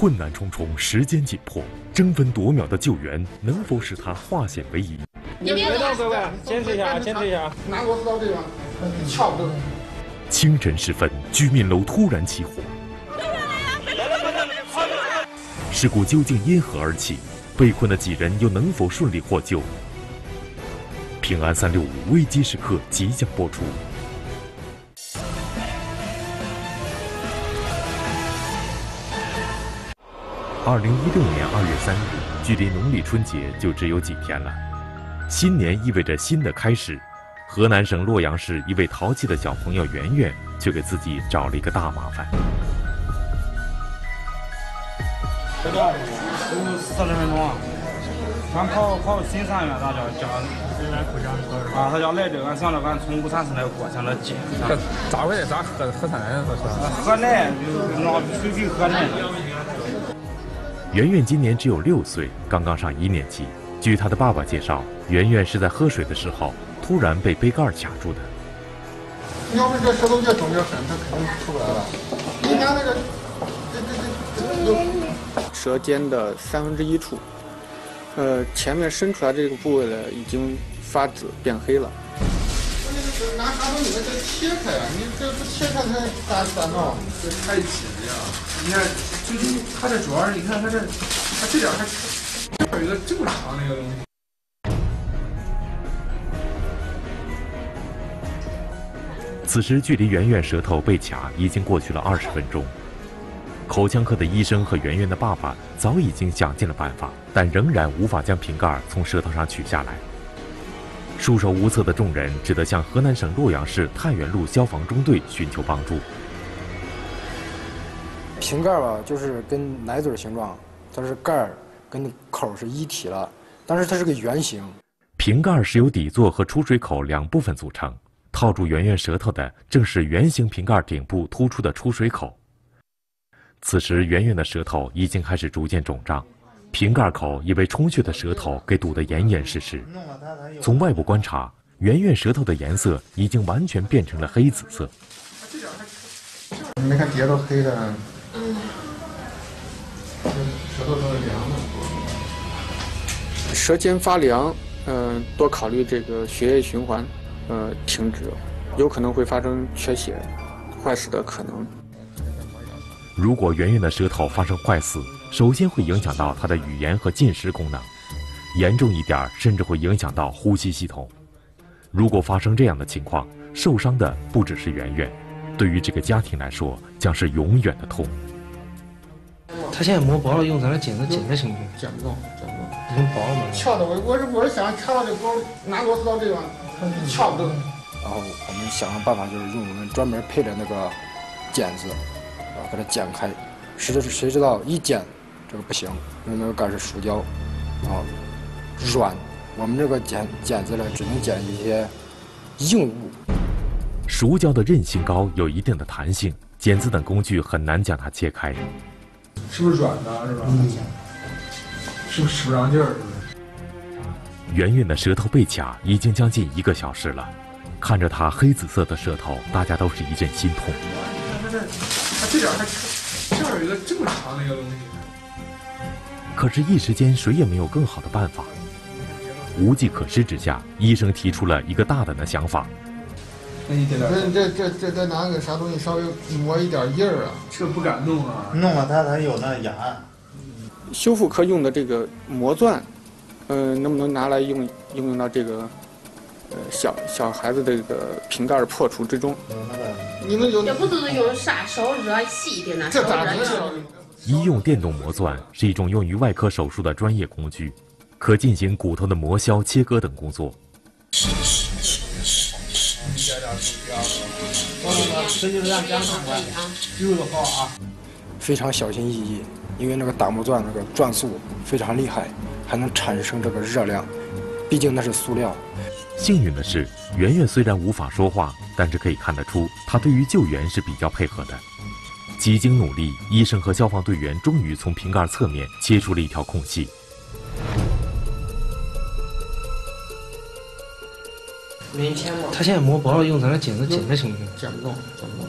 困难重重，时间紧迫，争分夺秒的救援能否使他化险为夷？你别动，各位，坚持一下，坚持一下。拿螺丝刀这个，撬不动。清晨时分，居民楼突然起火，事故究竟因何而起？被困的几人又能否顺利获救？平安365危机时刻即将播出。2016年2月3日，距离农历春节就只有几天了。新年意味着新的开始。河南省洛阳市一位淘气的小朋友圆圆，却给自己找了一个大麻烦。这个有40分钟啊，俺跑新三元，他叫他叫来这，俺想着俺从534来过，想着近。咋回事？咋喝三元说是？喝奶就拿水给喝奶。圆圆今年只有6岁，刚刚上1年级。据他的爸爸介绍，圆圆是在喝水的时候突然被杯盖卡住的。要不这舌头越肿越狠，它肯定出不来了。你拿那个，舌尖的1/3处，前面伸出来这个部位呢，已经发紫变黑了。拿啥东西给它切开啊？你这不切开它咋弄？这太紧了。你看，就是它这主要是你看它这点还这有一个这么长的一个东西。此时距离圆圆舌头被卡已经过去了20分钟。口腔科的医生和圆圆的爸爸早已经想尽了办法，但仍然无法将瓶盖从舌头上取下来。束手无策的众人只得向河南省洛阳市太原路消防中队寻求帮助。瓶盖吧，就是跟奶嘴形状，它是盖儿跟口是一体了，但是它是个圆形。瓶盖是由底座和出水口2部分组成，套住圆圆舌头的正是圆形瓶盖顶部突出的出水口。此时圆圆的舌头已经开始逐渐肿胀，瓶盖口也被充血的舌头给堵得严严实实。从外部观察，圆圆舌头的颜色已经完全变成了黑紫色。你没看底下都黑的，舌头都是凉的。舌尖发凉，多考虑这个血液循环，停止，有可能会发生缺血、坏死的可能。如果圆圆的舌头发生坏死，首先会影响到她的语言和进食功能，严重一点甚至会影响到呼吸系统。如果发生这样的情况，受伤的不只是圆圆，对于这个家庭来说将是永远的痛。他现在磨薄了，用咱的剪子剪着行不行？剪不动，剪不动。已经薄了吗？撬的，我是想插到这钩，拿螺丝刀这个，撬不动。然后我们想的办法就是用我们专门配的那个剪子，把它剪开。谁知道一剪这个不行，因为那个杆是塑胶，然后软。我们这个剪子呢，只能剪一些硬物。熟胶的韧性高，有一定的弹性，剪子等工具很难将它切开。是不是软的？是吧？是不是使不上劲儿？是不是？圆圆的舌头被卡已经将近1个小时了，看着她黑紫色的舌头，大家都是一阵心痛。它这点还这儿有一个这么长的一个东西。可是，一时间谁也没有更好的办法。无计可施之下，医生提出了一个大胆的想法。那你这拿个啥东西稍微磨一点印儿啊？这不敢弄啊！弄了它有那牙。修复科用的这个磨钻，能不能拿来应用到这个小孩子的这个瓶盖破除之中？你们有？这不是用啥烧热细一点的？这咋能是？医用电动磨钻是一种用于外科手术的专业工具，可进行骨头的磨削、切割等工作。这就是让家长看记录好啊。非常小心翼翼，因为那个打磨钻那个转速非常厉害，还能产生这个热量，毕竟那是塑料。幸运的是，圆圆虽然无法说话，但是可以看得出，她对于救援是比较配合的。几经努力，医生和消防队员终于从瓶盖侧面切出了一条空隙。他现在磨薄了，用咱的剪子剪着行不行？剪不动，剪不动。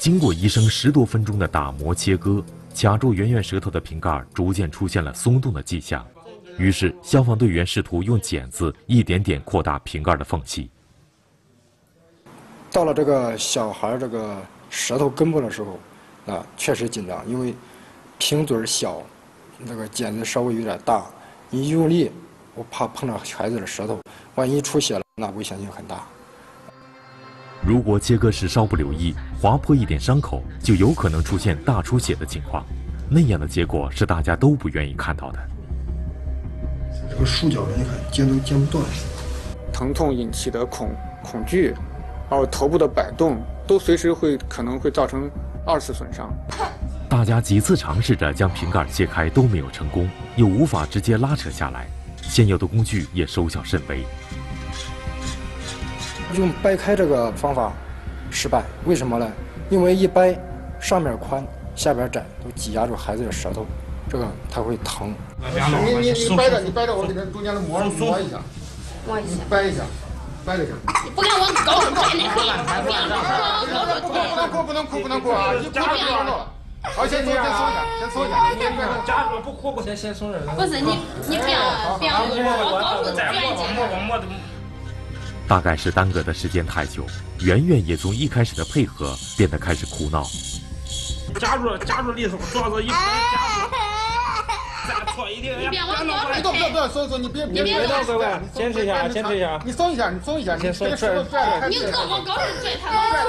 经过医生10多分钟的打磨切割，卡住圆圆舌头的瓶盖逐渐出现了松动的迹象。于是，消防队员试图用剪子一点点扩大瓶盖的缝隙。到了这个小孩这个舌头根部的时候，确实紧张，因为瓶嘴小，那个剪子稍微有点大，一用力，我怕碰到孩子的舌头，万一出血了，那危险性很大。如果切割时稍不留意，划破一点伤口，就有可能出现大出血的情况。那样的结果是大家都不愿意看到的。这个束脚，你看剪都剪不断。疼痛引起的恐惧，还有头部的摆动，都随时可能会造成2次损伤。大家几次尝试着将瓶盖切开都没有成功，又无法直接拉扯下来，现有的工具也收效甚微。用掰开这个方法失败，为什么呢？因为一掰，上面宽，下边窄，都挤压住孩子的舌头，这个他会疼。你掰着，我给它中间的磨一下，掰一下。你不敢往高处拽，你可以不能哭啊！一哭就着了。好，先松一下，夹住不哭不先松人。不是你不要往高处拽一下。大概是耽搁的时间太久，圆圆也从一开始的配合变得开始哭闹。夹住利索，抓着一拍夹住，再错一定要。别往高处不，松，你别动，乖，坚持一下。你松一下，先松拽。你更往高处拽，它往高处。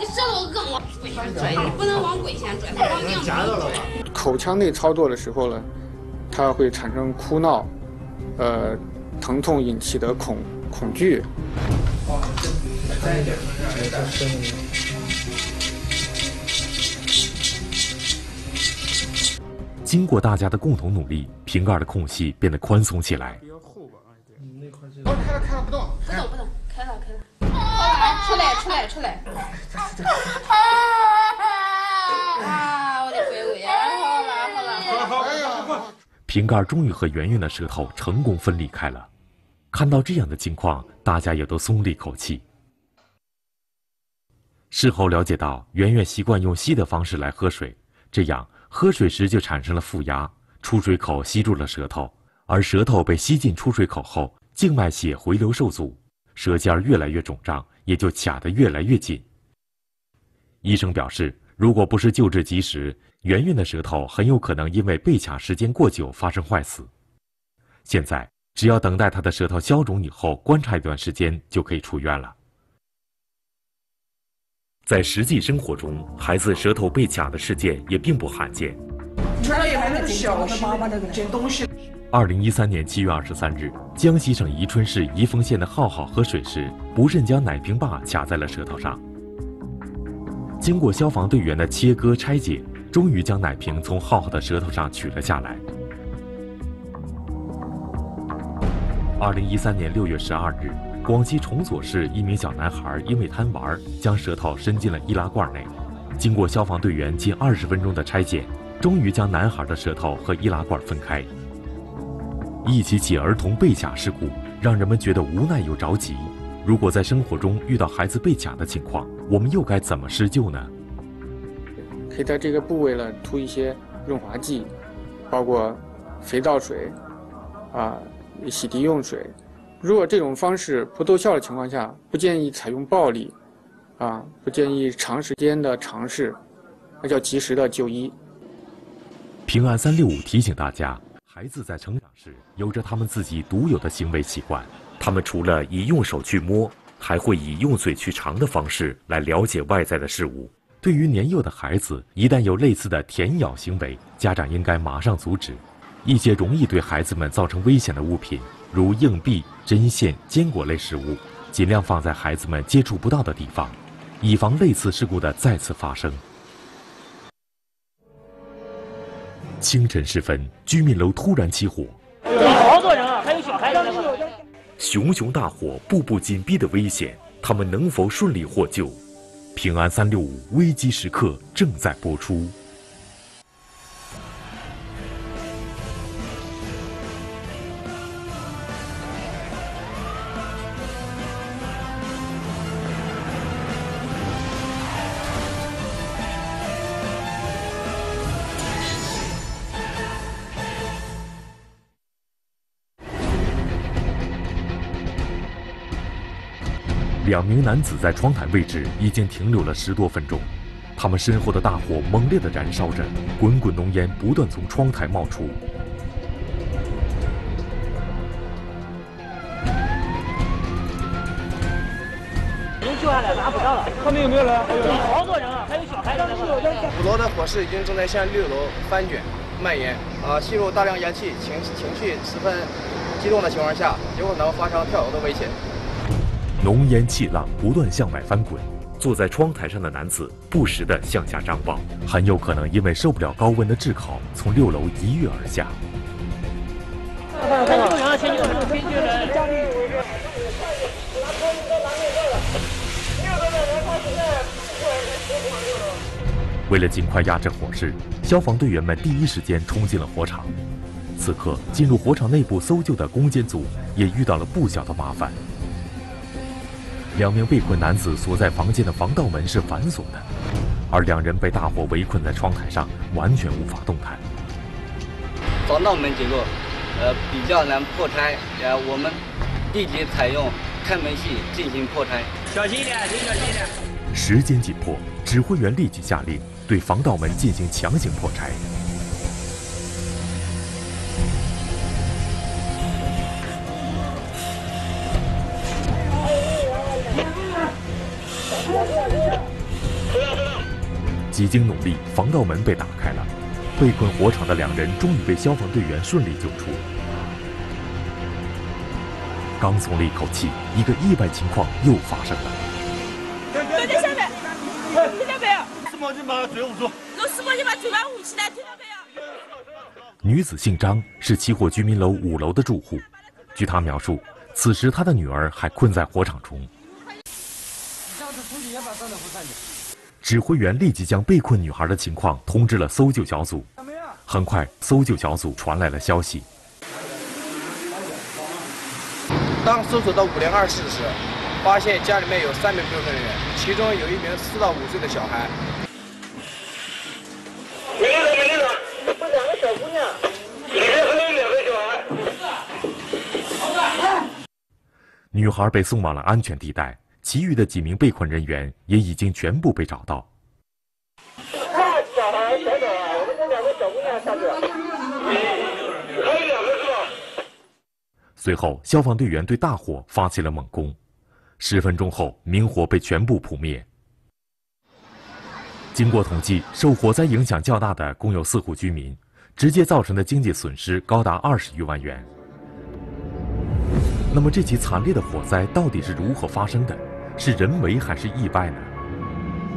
你舌头更往跪下拽，你不能往跪下拽，它往两边拽。口腔内操作的时候呢，它会产生哭闹，疼痛引起的恐惧。经过大家的共同努力，瓶盖的空隙变得宽松起来。开了，不动，开了。好了，出来。啊，我的乖乖呀！好了。瓶盖终于和圆圆的舌头成功分离开了。看到这样的情况，大家也都松了一口气。事后了解到，圆圆习惯用吸的方式来喝水，这样喝水时就产生了负压，出水口吸住了舌头，而舌头被吸进出水口后，静脉血回流受阻，舌尖越来越肿胀，也就卡得越来越紧。医生表示，如果不是救治及时，圆圆的舌头很有可能因为被卡时间过久发生坏死。现在只要等待她的舌头消肿以后，观察一段时间就可以出院了。在实际生活中，孩子舌头被卡的事件也并不罕见。2013年7月23日，江西省宜春市宜丰县的浩浩喝水时，不慎将奶瓶把卡在了舌头上。经过消防队员的切割拆解，终于将奶瓶从浩浩的舌头上取了下来。2013年6月12日，广西崇左市一名小男孩因为贪玩，将舌头伸进了易拉罐内。经过消防队员近20分钟的拆解，终于将男孩的舌头和易拉罐分开。一起儿童被卡事故，让人们觉得无奈又着急。如果在生活中遇到孩子被卡的情况，我们又该怎么施救呢？可以在这个部位呢涂一些润滑剂，包括肥皂水，洗涤用水。如果这种方式不奏效的情况下，不建议采用暴力，不建议长时间的尝试，那叫及时的就医。平安365提醒大家，孩子在成长时有着他们自己独有的行为习惯，他们除了以用手去摸，还会以用嘴去尝的方式来了解外在的事物。对于年幼的孩子，一旦有类似的舔咬行为，家长应该马上阻止。一些容易对孩子们造成危险的物品，如硬币、针线、坚果类食物，尽量放在孩子们接触不到的地方，以防类似事故的再次发生。清晨时分，居民楼突然起火，好多人啊，还有小孩子。熊熊大火，步步紧逼的危险，他们能否顺利获救？平安365危机时刻正在播出。2名男子在窗台位置已经停留了10多分钟，他们身后的大火猛烈地燃烧着，滚滚浓烟不断从窗台冒出。人救下来拿不到了，他们有没有人？好多人啊，还有小孩子。5楼的火势已经正在向6楼翻卷蔓延，吸入大量烟气，情绪十分激动的情况下，有可能发生跳楼的危险。浓烟气浪不断向外翻滚，坐在窗台上的男子不时地向下张望，很有可能因为受不了高温的炙烤，从6楼一跃而下。先救人！家里。为了尽快压制火势，消防队员们第一时间冲进了火场。此刻，进入火场内部搜救的攻坚组也遇到了不小的麻烦。2名被困男子所在房间的防盗门是反锁的，而2人被大火围困在窗台上，完全无法动弹。防盗门结构，比较难破拆，我们立即采用开门器进行破拆。小心一点，请小心一点。时间紧迫，指挥员立即下令对防盗门进行强行破拆。几经努力，防盗门被打开了，被困火场的2人终于被消防队员顺利救出。刚松了一口气，一个意外情况又发生了。都在下面，听到没有？四毛巾把嘴捂住。用4毛巾把嘴巴捂起来，听到没有？女子姓张，是起火居民楼5楼的住户。据她描述，此时她的女儿还困在火场中。指挥员立即将被困女孩的情况通知了搜救小组。很快，搜救小组传来了消息。当搜索到502室时，发现家里面有3名被困人员，其中有1名4到5岁的小孩。没领导，这2个小姑娘，里面还有2个小孩。女孩被送往了安全地带，其余的几名被困人员也已经全部被找到。小孩小点啊，我们这2个小姑娘下去了。还有2个是吧？随后，消防队员对大火发起了猛攻。10分钟后，明火被全部扑灭。经过统计，受火灾影响较大的共有4户居民，直接造成的经济损失高达20余万元。那么，这起惨烈的火灾到底是如何发生的？是人为还是意外呢？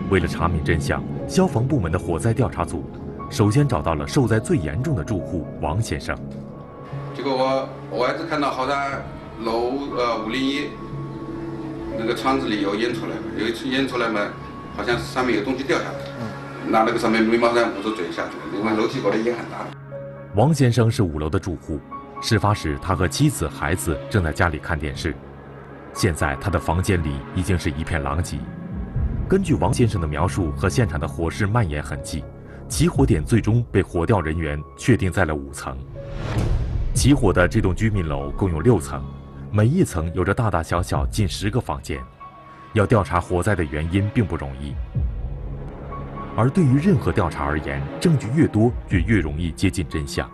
为了查明真相，消防部门的火灾调查组首先找到了受灾最严重的住户王先生。结果我儿子看到好像楼501那个窗子里有烟出来了，有一次烟出来嘛，好像上面有东西掉下来，拿那个上面没马上捂住嘴下去了，因为楼梯高的烟很大。王先生是5楼的住户，事发时他和妻子、孩子正在家里看电视，现在他的房间里已经是一片狼藉。根据王先生的描述和现场的火势蔓延痕迹，起火点最终被火调人员确定在了5层。起火的这栋居民楼共有6层，每一层有着大大小小近10个房间。要调查火灾的原因并不容易，而对于任何调查而言，证据越多就越容易接近真相。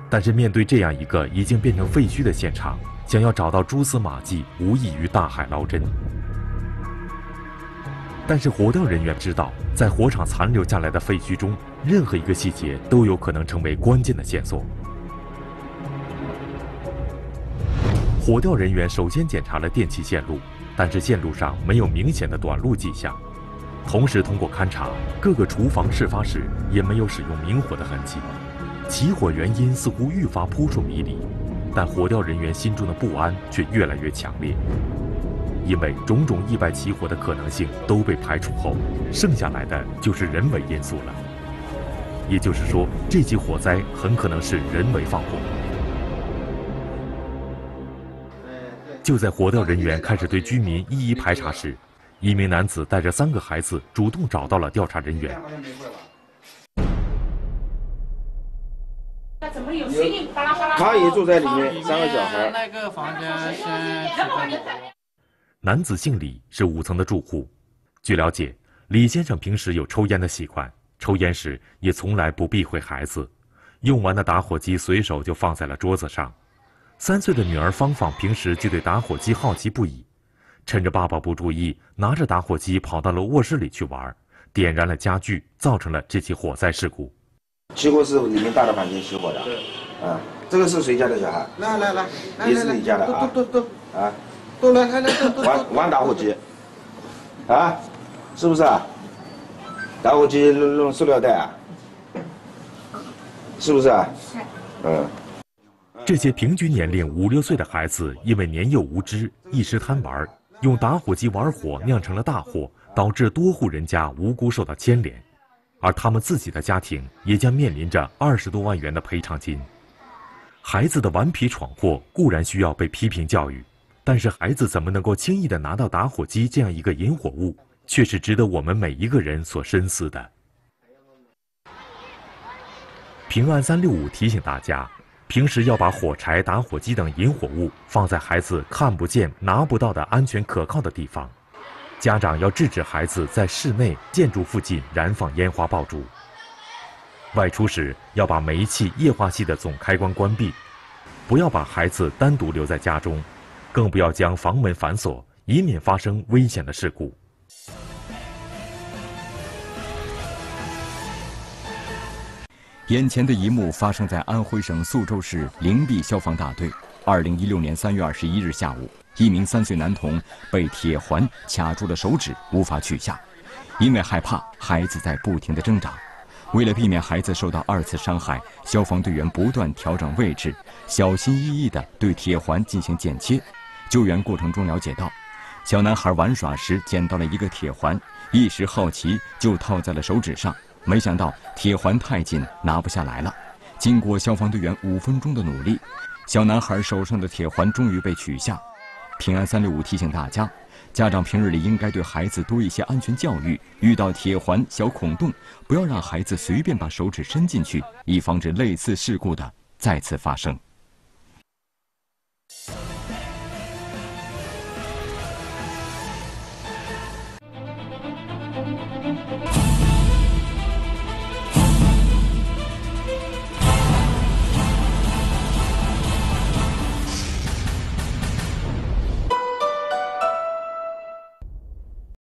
但是面对这样一个已经变成废墟的现场，想要找到蛛丝马迹，无异于大海捞针。但是火调人员知道，在火场残留下来的废墟中，任何一个细节都有可能成为关键的线索。火调人员首先检查了电气线路，但是线路上没有明显的短路迹象。同时通过勘查，各个厨房事发时也没有使用明火的痕迹。起火原因似乎愈发扑朔迷离，但火调人员心中的不安却越来越强烈。因为种种意外起火的可能性都被排除后，剩下来的就是人为因素了。也就是说，这起火灾很可能是人为放火。就在火调人员开始对居民一一排查时，一名男子带着3个孩子主动找到了调查人员。他也住在里面，3个小孩。那个房间先。男子姓李，是5层的住户。据了解，李先生平时有抽烟的习惯，抽烟时也从来不避讳孩子，用完的打火机随手就放在了桌子上。3岁的女儿芳芳平时就对打火机好奇不已，趁着爸爸不注意，拿着打火机跑到了卧室里去玩，点燃了家具，造成了这起火灾事故。起火是里面大的房间起火的。对。这个是谁家的小孩？来，也是你家的啊？都来玩打火机，啊，是不是啊？打火机弄塑料袋啊？是不是啊？这些平均年龄5、6岁的孩子，因为年幼无知，一时贪玩，用打火机玩火，酿成了大祸，导致多户人家无辜受到牵连，而他们自己的家庭也将面临着20多万元的赔偿金。孩子的顽皮闯祸固然需要被批评教育，但是孩子怎么能够轻易地拿到打火机这样一个引火物，却是值得我们每一个人所深思的。平安365提醒大家，平时要把火柴、打火机等引火物放在孩子看不见、拿不到的安全可靠的地方。家长要制止孩子在室内、建筑附近燃放烟花爆竹。外出时要把煤气、液化气的总开关关闭，不要把孩子单独留在家中，更不要将房门反锁，以免发生危险的事故。眼前的一幕发生在安徽省宿州市灵璧消防大队。2016年3月21日下午，一名3岁男童被铁环卡住了手指，无法取下。因为害怕，孩子在不停地挣扎。为了避免孩子受到2次伤害，消防队员不断调整位置，小心翼翼地对铁环进行剪切。救援过程中了解到，小男孩玩耍时捡到了一个铁环，一时好奇就套在了手指上，没想到铁环太紧，拿不下来了。经过消防队员5分钟的努力，小男孩手上的铁环终于被取下。平安365提醒大家，家长平日里应该对孩子多一些安全教育，遇到铁环、小孔洞，不要让孩子随便把手指伸进去，以防止类似事故的再次发生。